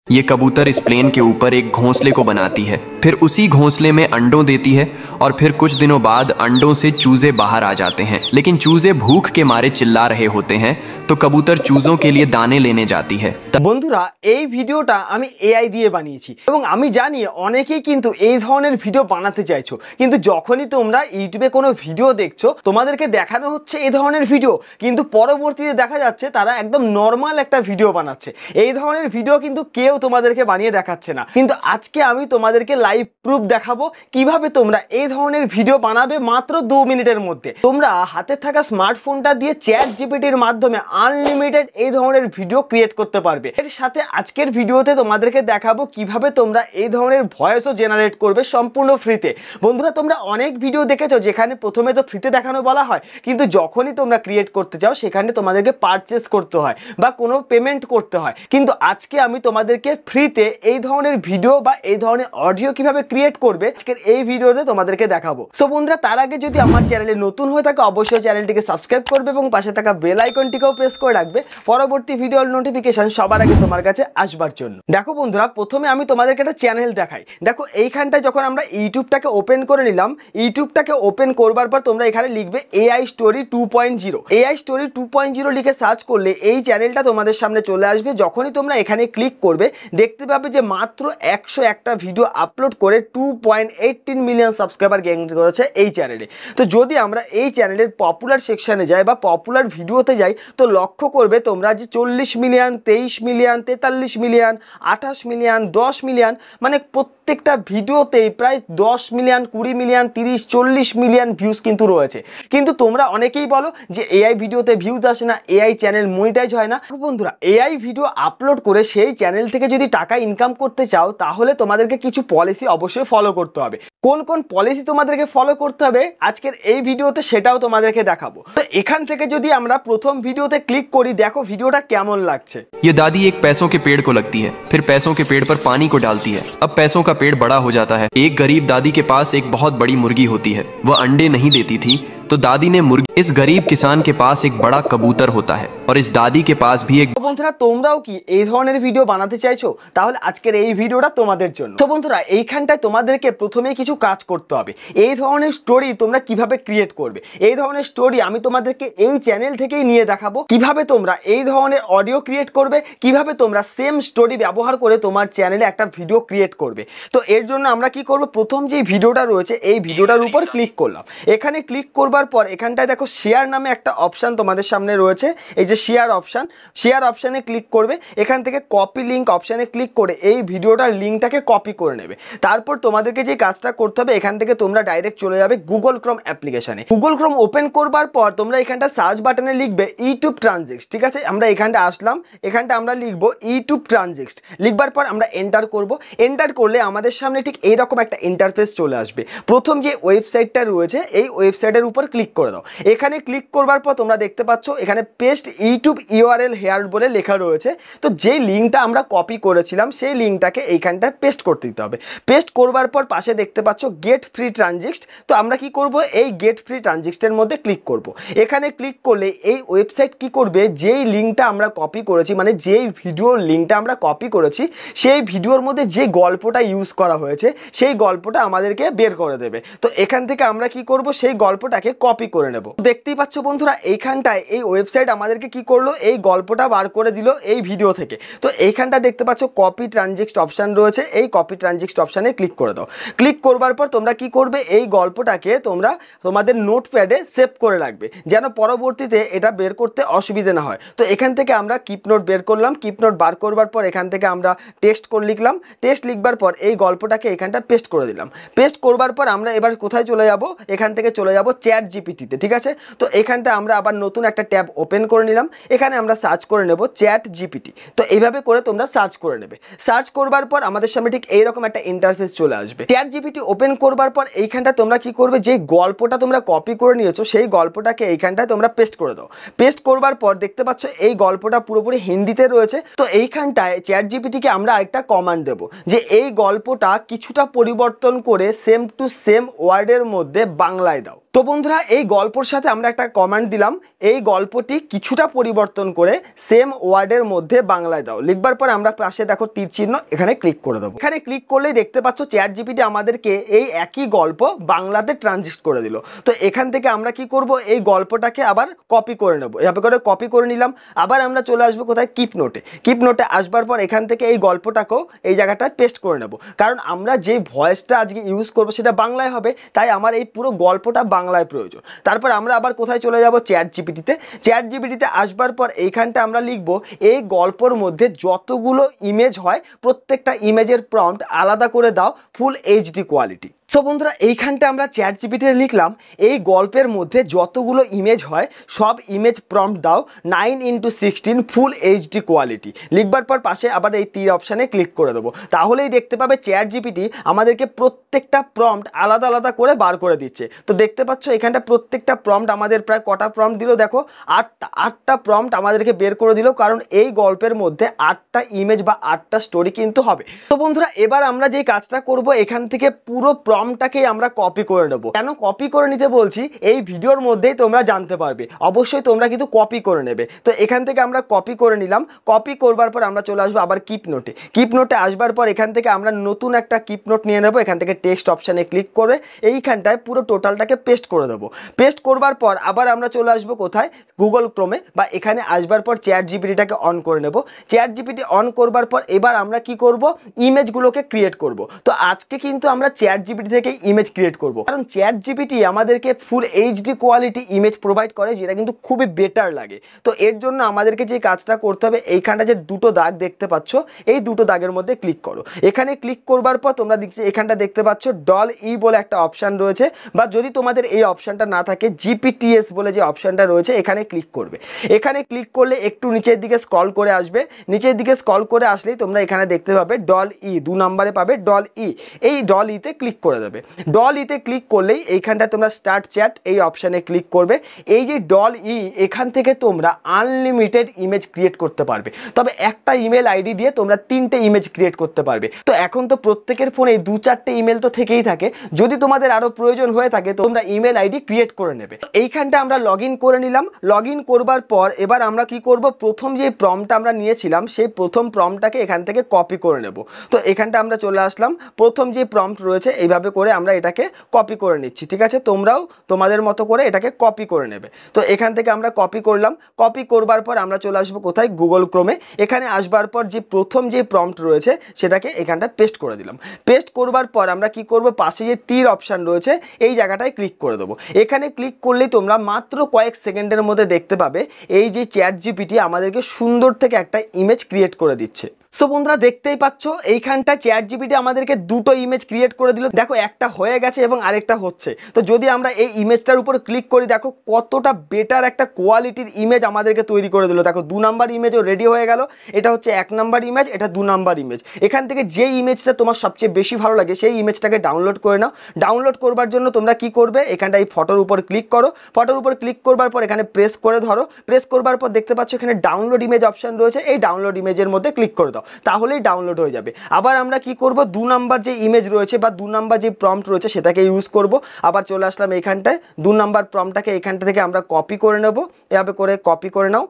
ये कबूतर इस प्लेन के ऊपर एक घोंसले को बनाती है, फिर उसी घोंसले में अंडों देती है और फिर कुछ दिनों बाद अंडों से चूजे बाहर आ जाते हैं। लेकिन चूजे भूख के मारे चिल्ला रहे होते हैं तो कबूतर चूजों के लिए दाने लेने जाती है। বন্ধুরা এই ভিডিওটা আমি এআই দিয়ে বানিয়েছি এবং আমি জানি অনেকেই কিন্তু এই ধরনের ভিডিও বানাতে চাইছো, কিন্তু যখনই তোমরা ইউটিউবে কোনো ভিডিও দেখছো তোমাদেরকে দেখানো হচ্ছে এই ধরনের ভিডিও, কিন্তু পরবর্তীতে দেখা যাচ্ছে তারা একদম নর্মাল একটা ভিডিও বানাচ্ছে। এই ধরনের ভিডিও কিন্তু কেউ তোমাদেরকে বানিয়ে দেখাচ্ছে না, কিন্তু আজকে আমি তোমাদেরকে লাইভ প্রুফ দেখাবো কিভাবে তোমরা এই ধরনের ভিডিও বানাবে মাত্র 2 মিনিটের মধ্যে। তোমরা হাতে থাকা স্মার্টফোনটা দিয়ে চ্যাট জিপিটির মাধ্যমে আনলিমিটেড এই ধরনের ভিডিও ক্রিয়েট করতে পারবে। এর সাথে আজকের ভিডিওতে তোমাদেরকে দেখাবো কিভাবে তোমরা এই ধরনের ভয়েসও জেনারেট করবে সম্পূর্ণ ফ্রিতে। বন্ধুরা, তোমরা অনেক ভিডিও দেখেছো যেখানে প্রথমে তো ফ্রিতে দেখানো বলা হয়, কিন্তু যখনই তোমরা ক্রিয়েট করতে চাও সেখানে তোমাদেরকে পারচেস করতে হয় বা কোনো পেমেন্ট করতে হয়। কিন্তু আজকে আমি তোমাদেরকে ফ্রিতে এই ধরনের ভিডিও বা এই ধরনের অডিও কিভাবে ক্রিয়েট করবে আজকের এই ভিডিওতে তোমাদেরকে দেখাবো। সো বন্ধুরা, তার আগে যদি আমার চ্যানেলে নতুন হয়ে থাকে অবশ্যই চ্যানেলটিকে সাবস্ক্রাইব করবে এবং পাশে থাকা বেল আইকনটিকেও প্রেস করে রাখবে পরবর্তী ভিডিওর নোটিফিকেশন সবার আগে তোমার কাছে আসবার জন্য। দেখো বন্ধুরা, প্রথমে আমি তোমাদেরকে একটা চ্যানেল দেখাই। দেখো এইখানটায় যখন আমরা ইউটিউবটাকে ওপেন করে নিলাম, ইউটিউবটাকে ওপেন করবার পর তোমরা এখানে লিখবে এআই স্টোরি 2.0। এআই স্টোরি 2.0 লিখে সার্চ করলে এই চ্যানেলটা তোমাদের সামনে চলে আসবে। যখনই তোমরা এখানে ক্লিক করবে দেখতে পাবে যে মাত্র 101টা ভিডিও আপলোড করে 2.18 মিলিয়ন সাবস্ক্রাইবার গেইন করেছে এই চ্যানেলে। তো যদি আমরা এই চ্যানেলের পপুলার সেকশনে যাই বা পপুলার ভিডিওতে যাই তো লক্ষ্য করবে তোমরা যে 40 million, 23 million, 43 million, 28 million, 10 million, মানে প্রত্যেকটা ভিডিওতেই প্রায় 10 মিলিয়ন, 20 মিলিয়ন, 30, 40 মিলিয়ন ভিউজ কিন্তু রয়েছে। কিন্তু তোমরা অনেকেই বলো যে এআই ভিডিওতে ভিউজ আসে না, এআই চ্যানেল মনিটাইজ হয় না। বন্ধুরা, এআই ভিডিও আপলোড করে সেই চ্যানেল থেকে যদি টাকা ইনকাম করতে চাও তাহলে তোমাদেরকে কিছু পলিসি অবশ্যই ফলো করতে হবে। কোন কোন পলিসি তোমাদেরকে ফলো করতে হবে আজকের এই ভিডিওতে সেটাও তোমাদেরকে দেখাবো। তো এখান থেকে যদি আমরা প্রথম ভিডিওতে ক্লিক করি, দেখো ভিডিওটা কেমন লাগছে। ये दादी एक पैसों के पेड़ को लगती है, फिर पैसों के पेड़ पर पानी को डालती है। अब पैसों का पेड़ बड़ा हो जाता है। एक गरीब दादी के पास एक बहुत बड़ी मुर्गी होती है। वह अंडे नहीं देती थी तो दादी ने मुर्गी। इस गरीब किसान के पास एक बड़ा कबूतर होता है और इस दादी के पास भी एक। বন্ধুরা, তোমরাও কি এই ধরনের ভিডিও বানাতে চাইছো? তাহলে আজকের এই ভিডিওটা তোমাদের জন্য। তো বন্ধুরা, এইখানটায় তোমাদেরকে প্রথমেই কিছু কাজ করতে হবে। এই ধরনের স্টোরি তোমরা কিভাবে ক্রিয়েট করবে, এই ধরনের স্টোরি আমি তোমাদেরকে এই চ্যানেল থেকেই নিয়ে দেখাবো। কিভাবে তোমরা এই ধরনের অডিও ক্রিয়েট করবে, কিভাবে তোমরা সেম স্টোরি ব্যবহার করে তোমার চ্যানেলে একটা ভিডিও ক্রিয়েট করবে। তো এর জন্য আমরা কি করব, প্রথম যে ভিডিওটা রয়েছে এই ভিডিওটার উপর ক্লিক করলাম। এখানে ক্লিক করবার পর এখানটায় দেখো শেয়ার নামে একটা অপশান তোমাদের সামনে রয়েছে, এই যে শেয়ার অপশান। শেয়ার অপশানে ক্লিক করবে, এখান থেকে কপি লিঙ্ক অপশানে ক্লিক করে এই ভিডিওটার লিঙ্কটাকে কপি করে নেবে। তারপর তোমাদেরকে যে কাজটা করতে হবে, এখান থেকে তোমরা ডাইরেক্ট চলে যাবে গুগল ক্রোম অ্যাপ্লিকেশানে। গুগল ক্রোম ওপেন করবার পর তোমরা এখানটা সার্চ বাটনে লিখবে ইউটিউব ট্রানজিক্ট। ঠিক আছে, আমরা এখানটা আসলাম, এখানটা আমরা লিখবো ইউটিউব ট্রানজিক্ট। লিখবার পর আমরা এন্টার করব। এন্টার করলে আমাদের সামনে ঠিক এইরকম একটা ইন্টারফেস চলে আসবে। প্রথম যে ওয়েবসাইটটা রয়েছে এই ওয়েবসাইটের উপর ক্লিক করে দাও। এখানে ক্লিক করবার পর তোমরা দেখতে পাচ্ছ এখানে পেস্ট ইউটিউব ইউআরএল হেয়ার বলে লেখা রয়েছে। তো যেই লিঙ্কটা আমরা কপি করেছিলাম সেই লিঙ্কটাকে এইখানটায় পেস্ট করতে দিতে হবে। পেস্ট করবার পর পাশে দেখতে পাচ্ছ গেট ফ্রি ট্রানজিক্ট। তো আমরা কি করব, এই গেট ফ্রি ট্রানজিক্টের মধ্যে ক্লিক করব। এখানে ক্লিক করলে এই ওয়েবসাইট কি করবে, যেই লিঙ্কটা আমরা কপি করেছি, মানে যেই ভিডিওর লিঙ্কটা আমরা কপি করেছি সেই ভিডিওর মধ্যে যে গল্পটা ইউজ করা হয়েছে সেই গল্পটা আমাদেরকে বের করে দেবে। তো এখান থেকে আমরা কি করব, সেই গল্পটাকে কপি করে নেব। দেখতেই পাচ্ছ বন্ধুরা, এইখানটায় এই ওয়েবসাইট আমাদেরকে কি করলো, এই গল্পটা বার করে দিল এই ভিডিও থেকে। তো এইখানটা দেখতে পাচ্ছ কপি ট্রানজিক্ট অপশান রয়েছে, এই কপি ট্রানজিক্ট অপশানে ক্লিক করে দাও। ক্লিক করবার পর তোমরা কি করবে, এই গল্পটাকে তোমরা তোমাদের নোটপ্যাডে সেভ করে রাখবে যেন পরবর্তীতে এটা বের করতে অসুবিধা না হয়। তো এখান থেকে আমরা কিপ নোট বের করলাম। কিপ নোট বার করবার পর এখান থেকে আমরা টেক্সট করে লিখলাম। টেক্সট লিখবার পর এই গল্পটাকে এখানটা পেস্ট করে দিলাম। পেস্ট করবার পর আমরা এবার কোথায় চলে যাব, এখান থেকে চলে যাব চ্যাট জিপিটিতে। ঠিক আছে, তো এখানটা আমরা আবার নতুন একটা ট্যাব ওপেন করে নিলাম। এখানে আমরা সার্চ করে নেব চ্যাট জিপিটি। তো এইভাবে করে তোমরা সার্চ করে নেবে। সার্চ করবার পর আমাদের সামনে ঠিক এইরকম একটা ইন্টারফেস চলে আসবে। চ্যাট জিপিটি ওপেন করবার পর এইখানটা তোমরা কি করবে, যে গল্পটা তোমরা কপি করে নিয়েছো সেই গল্পটাকে এইখানটায় তোমরা পেস্ট করে দাও। পেস্ট করবার পর দেখতে পাচ্ছ এই গল্পটা পুরোপুরি হিন্দিতে রয়েছে। তো এইখানটায় চ্যাট জিপিটিকে আমরা একটা কমান্ড দেবো যে এই গল্পটা কিছুটা পরিবর্তন করে সেম টু সেম ওয়ার্ডের মধ্যে বাংলায় দাও। তো বন্ধুরা এই গল্পর সাথে আমরা একটা কমেন্ট দিলাম, এই গল্পটি কিছুটা পরিবর্তন করে সেম ওয়ার্ডের মধ্যে বাংলায় দাও। লিখবার পর আমরা পাশে দেখো তীর চিহ্ন, এখানে ক্লিক করে দেবো। এখানে ক্লিক করলেই দেখতে পাচ্ছ চ্যাট জিপিটি আমাদেরকে এই একই গল্প বাংলাতে ট্রান্সলেট করে দিল। তো এখান থেকে আমরা কি করব, এই গল্পটাকে আবার কপি করে নেব। এভাবে করে কপি করে নিলাম। আবার আমরা চলে আসবো কোথায়, কিপ নোটে। কিপ নোটে আসবার পর এখান থেকে এই গল্পটাকেও এই জায়গাটায় পেস্ট করে নেব, কারণ আমরা যে ভয়েসটা আজকে ইউজ করবো সেটা বাংলায় হবে, তাই আমার এই পুরো গল্পটা বাংলায় প্রয়োজন। তারপর আমরা আবার কোথায় চলে যাব, চ্যাট জিপিটিতে। চ্যাট জিপিটিতে আসবার পর এইখানটা আমরা লিখব এই গল্পর মধ্যে যতগুলো ইমেজ হয় প্রত্যেকটা ইমেজের প্রম্পট আলাদা করে দাও ফুল এইচডি কোয়ালিটি। সো বন্ধুরা এইখানটা আমরা চ্যাট জিপিটিতে লিখলাম এই গল্পের মধ্যে যতগুলো ইমেজ হয় সব ইমেজ প্রম্পট দাও 9x16 ফুল এইচডি কোয়ালিটি। লিখবার পর পাশে আবার এই তীর অপশানে ক্লিক করে দেবো। তাহলেই দেখতে পাবে চ্যাট জিপিটি আমাদেরকে প্রত্যেকটা প্রম্পট আলাদা আলাদা করে বার করে দিচ্ছে। তো দেখতে পাচ্ছ এখানটা প্রত্যেকটা প্রম্পট আমাদের প্রায় কটা প্রম্পট দিল, দেখো 8টা প্রম্পট আমাদেরকে বের করে দিল, কারণ এই গল্পের মধ্যে 8টা ইমেজ বা 8টা স্টোরি কিন্তু হবে। তো বন্ধুরা এবার আমরা যেই কাজটা করব, এখান থেকে পুরো প্রম্পটটাকেই আমরা কপি করে নেব। কেন কপি করে নিতে বলছি এই ভিডিওর মধ্যেই তোমরা জানতে পারবে, অবশ্যই তোমরা কিন্তু কপি করে নেবে। তো এখান থেকে আমরা কপি করে নিলাম। কপি করবার পর আমরা চলে আসবো আবার কিপ নোটে। কিপ নোটে আসবার পর এখান থেকে আমরা নতুন একটা কিপ নোট নিয়ে নেব। এখান থেকে টেক্সট অপশানে ক্লিক করে এইখানটায় পুরো টোটালটাকে পেস্ট করে দেবো। পেস্ট করবার পর আবার আমরা চলে আসবো কোথায়, গুগল ক্রোমে, বা এখানে আসবার পর চ্যাট জিপিটিটাকে অন করে নেব। চ্যাট জিপিটি অন করবার পর এবার আমরা কি করব, ইমেজগুলোকে ক্রিয়েট করব। তো আজকে কিন্তু আমরা চ্যাট জিপিটি থেকে ইমেজ ক্রিয়েট করব, কারণ চ্যাট জিপিটি আমাদেরকে full HD quality image provide করে, যেটা কিন্তু খুবই বেটার লাগে। তো এর জন্য আমাদেরকে যে কাজটা করতে হবে, এইখানটা যে দুটো দাগ দেখতে পাচ্ছ এই দুটো দাগের মধ্যে ক্লিক করো। এখানে ক্লিক করবার পর তোমরা দেখছি এখানটা দেখতে পাচ্ছ ডল ই বলে একটা অপশান রয়েছে, বা যদি তোমাদের এই অপশানটা না থাকে জিপিটিএস বলে যে অপশানটা রয়েছে এখানে ক্লিক করবে। এখানে ক্লিক করলে একটু নিচের দিকে স্ক্রল করে আসবে। নিচের দিকে স্ক্রল করে আসলেই তোমরা এখানে দেখতে পাবে ডল ই, 2 নম্বরে পাবে ডল ই। এই ডল ইতে ক্লিক করে দেবে। ডল ইতে ক্লিক করলেই এইখানটা তোমরা স্টার্ট চ্যাট এই অপশানে ক্লিক করবে। এই যে ডল ই, এখান থেকে তোমরা আনলিমিটেড ইমেজ ক্রিয়েট করতে পারবে, তবে একটা ইমেল আইডি দিয়ে তোমরা 3টে ইমেজ ক্রিয়েট করতে পারবে। তো এখন তো প্রত্যেকের ফোনে 2-4টে ইমেল তো থেকেই থাকে, যদি তোমাদের আরও প্রয়োজন হয়ে থাকে তোমরা ইমেল আইডি ক্রিয়েট করে নেবে। এইখানটা আমরা লগ ইন করে নিলাম। লগ ইন করবার পর এবার আমরা কি করব, প্রথম যে প্রম্পটটা আমরা নিয়েছিলাম সেই প্রথম প্রম্পটটাকে এখান থেকে কপি করে নেব। তো এখানটা আমরা চলে আসলাম, প্রথম যে প্রম্পট রয়েছে এইভাবে করে আমরা এটাকে কপি করে নিচ্ছি। ঠিক আছে, তোমরাও তোমাদের মতো করে এটাকে কপি করে নেবে। তো এখান থেকে আমরা কপি করলাম। কপি করবার পর আমরা চলে আসবো কোথায়, গুগল ক্রোমে। এখানে আসবার পর যে প্রথম যে প্রম্পট রয়েছে সেটাকে এখানটা পেস্ট করে দিলাম। পেস্ট করবার পর আমরা কি করব, পাশে যে তীর অপশান রয়েছে এই জায়গাটায় ক্লিক করে দেবো। এখানে ক্লিক করলেই তোমরা মাত্র কয়েক সেকেন্ডের মধ্যে দেখতে পাবে এই যে চ্যাট জিপিটি আমাদেরকে সুন্দর থেকে একটা ইমেজ ক্রিয়েট করে দিচ্ছে। সো বন্ধুরা দেখতেই পাচ্ছ এইখানটা চ্যাট জিপিটি আমাদেরকে দুটো ইমেজ ক্রিয়েট করে দিল। দেখো একটা হয়ে গেছে এবং আরেকটা হচ্ছে। তো যদি আমরা এই ইমেজটার উপর ক্লিক করি, দেখো কতটা বেটার একটা কোয়ালিটির ইমেজ আমাদেরকে তৈরি করে দিল। দেখো 2 নাম্বার ইমেজও রেডি হয়ে গেল। এটা হচ্ছে 1 নাম্বার ইমেজ, এটা 2 নাম্বার ইমেজ। এখান থেকে যে ইমেজটা তোমার সবচেয়ে বেশি ভালো লাগে সেই ইমেজটাকে ডাউনলোড করে নাও। ডাউনলোড করবার জন্য তোমরা কি করবে, এখানটা এই ফটোর উপর ক্লিক করো। ফটোর উপর ক্লিক করবার পর এখানে প্রেস করে ধরো। প্রেস করবার পর দেখতে পাচ্ছ এখানে ডাউনলোড ইমেজ অপশান রয়েছে, এই ডাউনলোড ইমেজের মধ্যে ক্লিক করে দাও, তাহলেই ডাউনলোড হয়ে যাবে। আবার আমরা কি করব, 2 নাম্বার যে ইমেজ রয়েছে বা 2 নাম্বার যে প্রম্পট রয়েছে সেটাকে ইউজ করব। আবার চলে আসলাম এইখানটায়, 2 নাম্বার প্রম্পটটাকে এখানটা থেকে আমরা কপি করে নেব। এভাবে করে কপি করে নাও।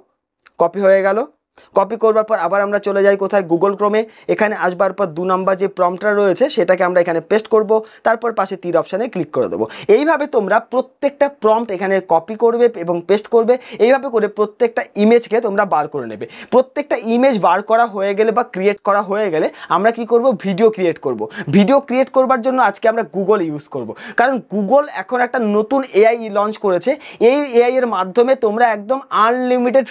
কপি হয়ে গেল। কপি করবার পর আবার আমরা চলে যাই কোথায়, গুগল ক্রোমে। এখানে আসবার পর 2 নাম্বার যে প্রম্পটটা রয়েছে সেটাকে আমরা এখানে পেস্ট করব। তারপর পাশে তীর অপশানে ক্লিক করে দেবো। এইভাবে তোমরা প্রত্যেকটা প্রম্পট এখানে কপি করবে এবং পেস্ট করবে। এইভাবে করে প্রত্যেকটা ইমেজকে তোমরা বার করে নেবে। প্রত্যেকটা ইমেজ বার করা হয়ে গেলে বা ক্রিয়েট করা হয়ে গেলে আমরা কি করব, ভিডিও ক্রিয়েট করব। ভিডিও ক্রিয়েট করবার জন্য আজকে আমরা গুগল ইউজ করব, কারণ গুগল এখন একটা নতুন এআই লঞ্চ করেছে। এই এআই এর মাধ্যমে তোমরা একদম আনলিমিটেড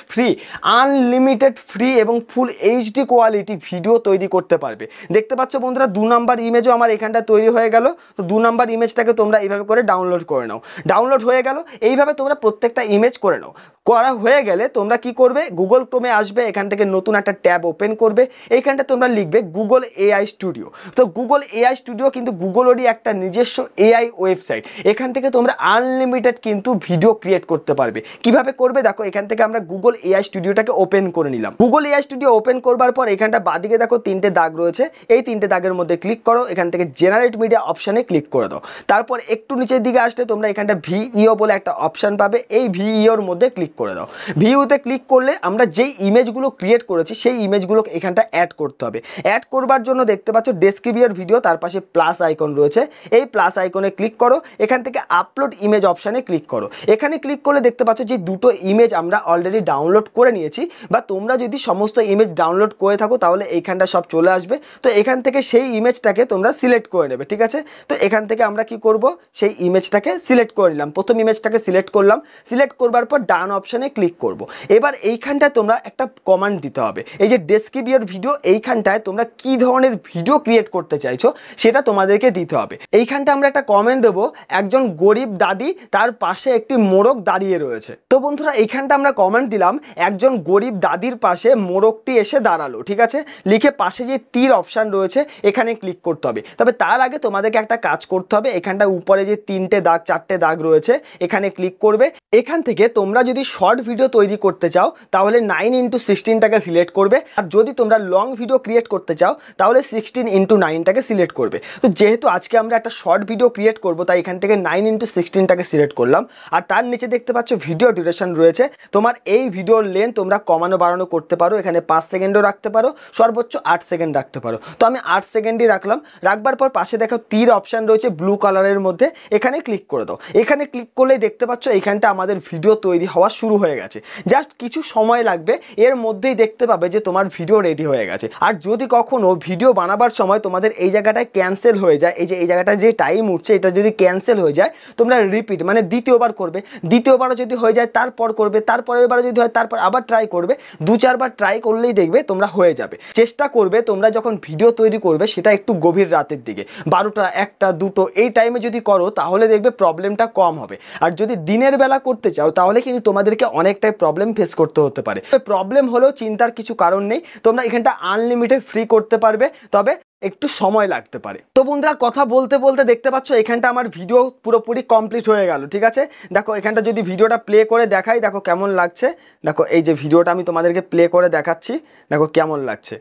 ফ্রি এবং ফুল এইচডি কোয়ালিটি ভিডিও তৈরি করতে পারবে। দেখতে পাচ্ছ বন্ধুরা 2 নাম্বার ইমেজও আমার এখানটা তৈরি হয়ে গেল। তো 2 নাম্বার ইমেজটাকে তোমরা এইভাবে করে ডাউনলোড করে নাও। ডাউনলোড হয়ে গেল। এইভাবে তোমরা প্রত্যেকটা ইমেজ করে নাও। করা হয়ে গেলে তোমরা কি করবে, গুগল ক্রোমে আসবে, এখান থেকে নতুন একটা ট্যাব ওপেন করবে। এইখানটা তোমরা লিখবে গুগল এআই স্টুডিও। তো গুগল এআই স্টুডিও কিন্তু গুগলেরই একটা নিজস্ব এআই ওয়েবসাইট। এখান থেকে তোমরা আনলিমিটেড কিন্তু ভিডিও ক্রিয়েট করতে পারবে। কিভাবে করবে দেখো, এখান থেকে আমরা গুগল এআই স্টুডিওটাকে ওপেন করে নিলাম। নিলাম। গুগল এআই স্টুডিও ওপেন করবার পর এখানটা বাদিকে দেখো তিনটে দাগ রয়েছে, এই তিনটে দাগের মধ্যে ক্লিক করো, এখান থেকে জেনারেট মিডিয়া অপশানে ক্লিক করে দাও। তারপর একটু নিচের দিকে আসলে তোমরা এখানটা ভিইও বলে একটা অপশান পাবে, এই ভিইওর মধ্যে ক্লিক করে দাও। ভিইওতে ক্লিক করলে আমরা যেই ইমেজগুলো ক্রিয়েট করেছি সেই ইমেজগুলো এখানটা অ্যাড করতে হবে। অ্যাড করবার জন্য দেখতে পাচ্ছ ডেসক্রিপ্টর ভিডিও, তার পাশে প্লাস আইকন রয়েছে, এই প্লাস আইকনে ক্লিক করো, এখান থেকে আপলোড ইমেজ অপশানে ক্লিক করো। এখানে ক্লিক করলে দেখতে পাচ্ছ যে দুটো ইমেজ আমরা অলরেডি ডাউনলোড করে নিয়েছি, বা তোমরা যদি সমস্ত ইমেজ ডাউনলোড করে থাকো তাহলে এইখানটা সব চলে আসবে। তো এখান থেকে সেই ইমেজটাকে তোমরা সিলেক্ট করে নেবে, ঠিক আছে। তো এখান থেকে আমরা কি করব, সেই ইমেজটাকে সিলেক্ট করে নিলাম, প্রথম ইমেজটাকে সিলেক্ট করলাম। সিলেক্ট করবার পর ডান অপশানে ক্লিক করব। এবার এইখানটায় তোমরা একটা কমান্ড দিতে হবে, এই যে ডেসক্রিপ্টর ভিডিও, এইখানটায় তোমরা কি ধরনের ভিডিও ক্রিয়েট করতে চাইছো সেটা তোমাদেরকে দিতে হবে। এইখানটা আমরা একটা কমেন্ট দেবো, একজন গরিব দাদি তার পাশে একটি মোরগ দাঁড়িয়ে রয়েছে। তো বন্ধুরা এইখানটা আমরা কমেন্ট দিলাম, একজন গরিব দাদির পাশে মোরগটি এসে দাঁড়ালো, ঠিক আছে। লিখে পাশে যে তীর অপশান রয়েছে এখানে ক্লিক করতে হবে। তবে তার আগে তোমাদেরকে একটা কাজ করতে হবে, এখানটা উপরে যে তিনটে দাগ চারটে দাগ রয়েছে এখানে ক্লিক করবে। এখান থেকে তোমরা যদি শর্ট ভিডিও তৈরি করতে চাও তাহলে 9:16টাকে সিলেক্ট করবে, আর যদি তোমরা লং ভিডিও ক্রিয়েট করতে চাও তাহলে 16:9টাকে সিলেক্ট করবে। তো যেহেতু আজকে আমরা একটা শর্ট ভিডিও ক্রিয়েট করব তাই এখান থেকে 9:16টাকে সিলেক্ট করলাম। আর তার নিচে দেখতে পাচ্ছ ভিডিও ডিউরেশন রয়েছে, তোমার এই ভিডিওর লেন্থ তোমরা কমানো বাড়ানো করতে পারো, এখানে 5 সেকেন্ডও রাখতে পারো, সর্বোচ্চ 8 সেকেন্ড রাখতে পারো। তো আমি 8 সেকেন্ডই রাখলাম। রাখবার পর পাশে দেখো তীর অপশান রয়েছে ব্লু কালারের মধ্যে, এখানে ক্লিক করে দাও। এখানে ক্লিক করলেই দেখতে পাচ্ছ এইখানটা আমাদের ভিডিও তৈরি হওয়া শুরু হয়ে গেছে। জাস্ট কিছু সময় লাগবে, এর মধ্যেই দেখতে পাবে যে তোমার ভিডিও রেডি হয়ে গেছে। আর যদি কখনো ভিডিও বানাবার সময় তোমাদের এই জায়গাটায় ক্যান্সেল হয়ে যায়, এই যে এই জায়গাটায় যে টাইম উঠছে এটা যদি ক্যান্সেল হয়ে যায়, তোমরা রিপিট মানে দ্বিতীয়বার করবে, দ্বিতীয়বারও যদি হয়ে যায় তারপর করবে, তারপরের বারও যদি হয় তারপর আবার ট্রাই করবে, 2-4বার ট্রাই করলেই দেখবে তোমরা হয়ে যাবে। চেষ্টা করবে তোমরা যখন ভিডিও তৈরি করবে সেটা একটু গভীর রাতের দিকে, 12টা 1টা 2টো এই টাইমে যদি করো তাহলে দেখবে প্রবলেমটা কম হবে। আর যদি দিনের বেলা করতে চাও তাহলে কিন্তু তোমাদেরকে অনেকটাই প্রবলেম ফেস করতে হতে পারে। প্রবলেম হলেও চিন্তার কিছু কারণ নেই, তোমরা এখানটা আনলিমিটেড ফ্রি করতে পারবে, তবে একটু সময় লাগতে পারে। তো বন্ধুরা কথা বলতে বলতে দেখতে পাচ্ছ এখানটা আমার ভিডিও পুরোপুরি কমপ্লিট হয়ে গেল, ঠিক আছে। দেখো এখানটা যদি ভিডিওটা প্লে করে দেখাই, দেখো কেমন লাগছে। দেখো এই যে ভিডিওটা আমি তোমাদেরকে প্লে করে দেখাচ্ছি, দেখো কেমন লাগছে।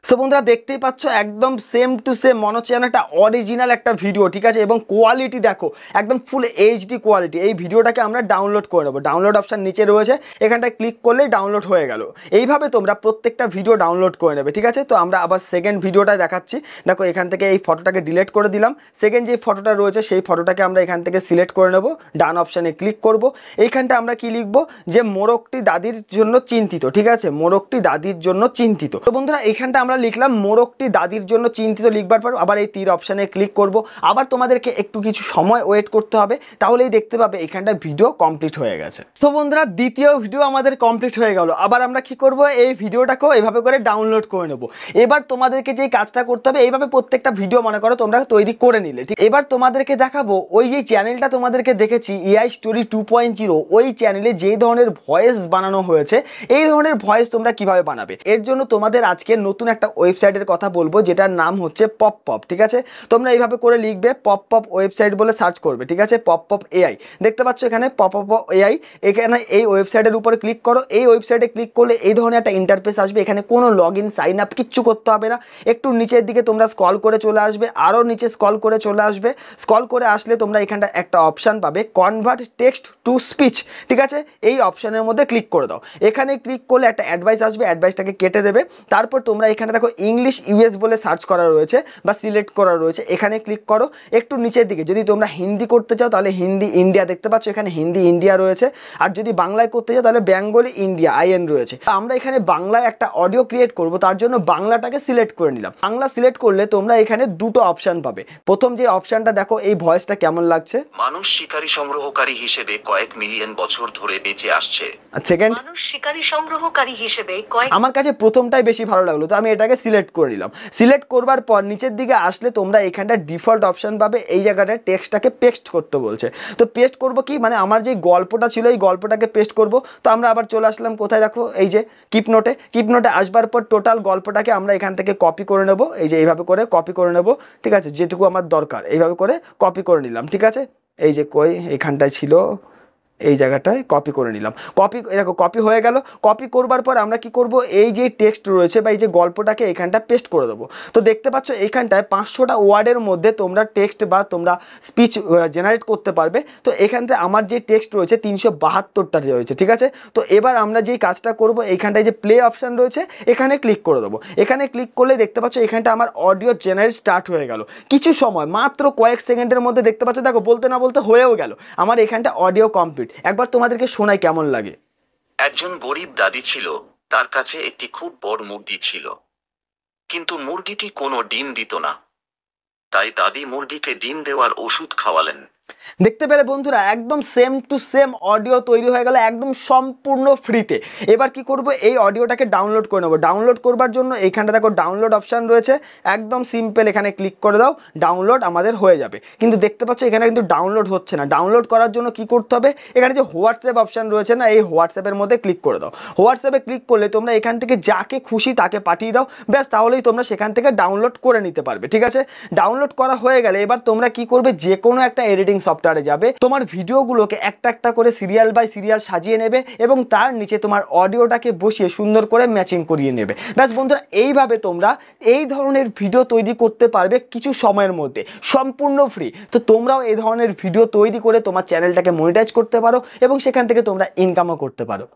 সো বন্ধুরা দেখতেই পাচ্ছ একদম সেম টু সেম মনে হচ্ছে যেন একটা অরিজিনাল একটা ভিডিও, ঠিক আছে। এবং কোয়ালিটি দেখো একদম ফুল এইচডি কোয়ালিটি। এই ভিডিওটাকে আমরা ডাউনলোড করে নেবো, ডাউনলোড অপশান নিচে রয়েছে, এখানটায় ক্লিক করলেই ডাউনলোড হয়ে গেল। এইভাবে তোমরা প্রত্যেকটা ভিডিও ডাউনলোড করে নেবে, ঠিক আছে। তো আমরা আবার সেকেন্ড ভিডিওটা দেখাচ্ছি। দেখো এখান থেকে এই ফটোটাকে ডিলিট করে দিলাম, সেকেন্ড যে ফটোটা রয়েছে সেই ফটোটাকে আমরা এখান থেকে সিলেক্ট করে নেব, ডান অপশানে ক্লিক করব। এইখানটা আমরা কি লিখবো, যে মোরগটি দাদির জন্য চিন্তিত, ঠিক আছে, মোরগটি দাদির জন্য চিন্তিত। তো বন্ধুরা এইখানটা আমরা লিখলাম মোরগটি দাদির জন্য চিন্তিত, লিখবার পর আবার এই তীর অপশানে ক্লিক করব। আবার তোমাদেরকে একটু কিছু সময় ওয়েট করতে হবে, তাহলেই দেখতে পাবে এখানটা ভিডিও কমপ্লিট হয়ে গেছে। সো বন্ধুরা দ্বিতীয় ভিডিও আমাদের কমপ্লিট হয়ে গেল। আবার আমরা কি করব, এই ভিডিওটাকেও এইভাবে করে ডাউনলোড করে নেব। এবার তোমাদেরকে যে কাজটা করতে হবে, এইভাবে প্রত্যেকটা ভিডিও মনে করো তোমরা তৈরি করে নিলে, ঠিক। এবার তোমাদেরকে দেখাবো ওই যে চ্যানেলটা তোমাদেরকে দেখেছি এআই স্টোরি 2.0, ওই চ্যানেলে যেই ধরনের ভয়েস বানানো হয়েছে এই ধরনের ভয়েস তোমরা কিভাবে বানাবে। এর জন্য তোমাদের আজকে নতুন একটা ওয়েবসাইটের কথা বলবো যেটার নাম হচ্ছে পপ, ঠিক আছে। তোমরা এইভাবে করে লিখবে পপ ওয়েবসাইট বলে সার্চ করবে, ঠিক আছে। পপ এআই দেখতে পাচ্ছ এখানে পপ এআই, এখানে এই ওয়েবসাইটের উপরে ক্লিক করো। এই ওয়েবসাইটে ক্লিক করলে এই ধরনের একটা ইন্টারফেস আসবে, এখানে কোনো লগ ইন সাইন আপ কিচ্ছু করতে হবে না। একটু নিচের দিকে তোমরা স্ক্রল করে চলে আসবে, আরও নিচে স্ক্রল করে চলে আসবে। স্ক্রল করে আসলে তোমরা এখানটা একটা অপশান পাবে কনভার্ট টেক্সট টু স্পিচ, ঠিক আছে। এই অপশানের মধ্যে ক্লিক করে দাও। এখানে ক্লিক করলে একটা অ্যাডভাইস আসবে, অ্যাডভাইসটাকে কেটে দেবে। তারপর তোমরা এখানে দেখো ইংলিশ ইউএস বলে সার্চ করা রয়েছে বা সিলেক্ট করা রয়েছে, এখানে ক্লিক করো। একটু নিচের দিকে যদি তোমরা হিন্দি করতে চাও তাহলে হিন্দি ইন্ডিয়া দেখতে পাচ্ছ, এখানে হিন্দি ইন্ডিয়া রয়েছে। আর যদি বাংলায় করতে চাও তাহলে বেঙ্গলি ইন্ডিয়া আইএন রয়েছে। আমরা এখানে বাংলায় একটা অডিও ক্রিয়েট করব, তার জন্য বাংলাটাকে সিলেক্ট করে নিলাম। বাংলা সিলেক্ট করলে তোমরা এখানে দুটো অপশান পাবে। প্রথম যে অপশানটা দেখো এই ভয়েসটা কেমন লাগছে, মানুষ শিকারী সংগ্রহকারী হিসেবে কয়েক মিলিয়ন বছর ধরে বেঁচে আসছে। সেকেন্ড মানুষ শিকারী সংগ্রহকারী হিসেবে কয়েক, আমার কাছে প্রথমটাই বেশি ভালো লাগলো, তো আমি এটাকে সিলেক্ট করে নিলাম। সিলেক্ট করবার পর নিচের দিকে আসলে তোমরা এখানটা ডিফল্ট অপশান পাবে, এই জায়গাটায় টেক্সটটাকে পেস্ট করতে বলছে। তো পেস্ট করব কি, মানে আমার যে গল্পটা ছিল এই গল্পটাকে পেস্ট করব। তো আমরা আবার চলে আসলাম কোথায়, দেখো এই যে কিপনোটে আসবার পর টোটাল গল্পটাকে আমরা এখান থেকে কপি করে নেব। এই যে এইভাবে করে কপি করে নেব, ঠিক আছে, যেটুকু আমার দরকার এইভাবে করে কপি করে নিলাম, ঠিক আছে। এই যে কই এখানটায় ছিল, এই জায়গাটায় কপি করে নিলাম। দেখো কপি হয়ে গেল। কপি করবার পর আমরা কি করব, এই যে টেক্সট রয়েছে বা এই যে গল্পটাকে এখানটা পেস্ট করে দেবো। তো দেখতে পাচ্ছ এখানটায় 500টা ওয়ার্ডের মধ্যে তোমরা টেক্সট বা তোমরা স্পিচ জেনারেট করতে পারবে। তো এখানটায় আমার যে টেক্সট রয়েছে 372টা রয়েছে, ঠিক আছে। তো এবার আমরা যেই কাজটা করব, এইখানটায় যে প্লে অপশান রয়েছে এখানে ক্লিক করে দেবো। এখানে ক্লিক করলে দেখতে পাচ্ছ এখানটা আমার অডিও জেনারেট স্টার্ট হয়ে গেল। কিছু সময় মাত্র কয়েক সেকেন্ডের মধ্যে দেখতে পাচ্ছ, দেখো বলতে না বলতে হয়েও গেল আমার এখানটা অডিও কমপ্লিট। একবার তোমাদেরকে শোনাই কেমন লাগে। একজন গরিব দাদি ছিল, তার কাছে একটি খুব বড় মুরগি ছিল, কিন্তু মুরগিটি কোনো ডিম দিত না। তাই দাদি মুরগিকে ডিম দেওয়ার ওষুধ খাওয়ালেন। দেখতে পেলে বন্ধুরা, একদম সেম টু সেম অডিও তৈরি হয়ে গেল একদম সম্পূর্ণ ফ্রিতে। এবার কি করব, এই অডিওটাকে ডাউনলোড করে নেবো। ডাউনলোড করবার জন্য এইখানটা দেখো ডাউনলোড অপশান রয়েছে, একদম সিম্পল, এখানে ক্লিক করে দাও, ডাউনলোড আমাদের হয়ে যাবে। কিন্তু দেখতে পাচ্ছ এখানে কিন্তু ডাউনলোড হচ্ছে না। ডাউনলোড করার জন্য কি করতে হবে, এখানে যে হোয়াটসঅ্যাপ অপশান রয়েছে না, এই হোয়াটসঅ্যাপের মধ্যে ক্লিক করে দাও। হোয়াটসঅ্যাপে ক্লিক করলে তোমরা এখান থেকে যাকে খুশি তাকে পাঠিয়ে দাও, ব্যাস, তাহলেই তোমরা সেখান থেকে ডাউনলোড করে নিতে পারবে, ঠিক আছে। ডাউনলোড করা হয়ে গেলে এবার তোমরা কি করবে, যে কোনো একটা এডিটিং সফটওয়্যারে যাবে, তোমার ভিডিওগুলোকে একটা একটা করে সিরিয়াল বাই সিরিয়াল সাজিয়ে নেবে এবং তার নিচে তোমার অডিওটাকে বসিয়ে সুন্দর করে ম্যাচিং করিয়ে নেবে। ব্যাস বন্ধুরা, এইভাবে তোমরা এই ধরনের ভিডিও তৈরি করতে পারবে কিছু সময়ের মধ্যে, সম্পূর্ণ ফ্রি। তো তোমরাও এই ধরনের ভিডিও তৈরি করে তোমার চ্যানেলটাকে মনিটাইজ করতে পারো এবং সেখান থেকে তোমরা ইনকামও করতে পারো।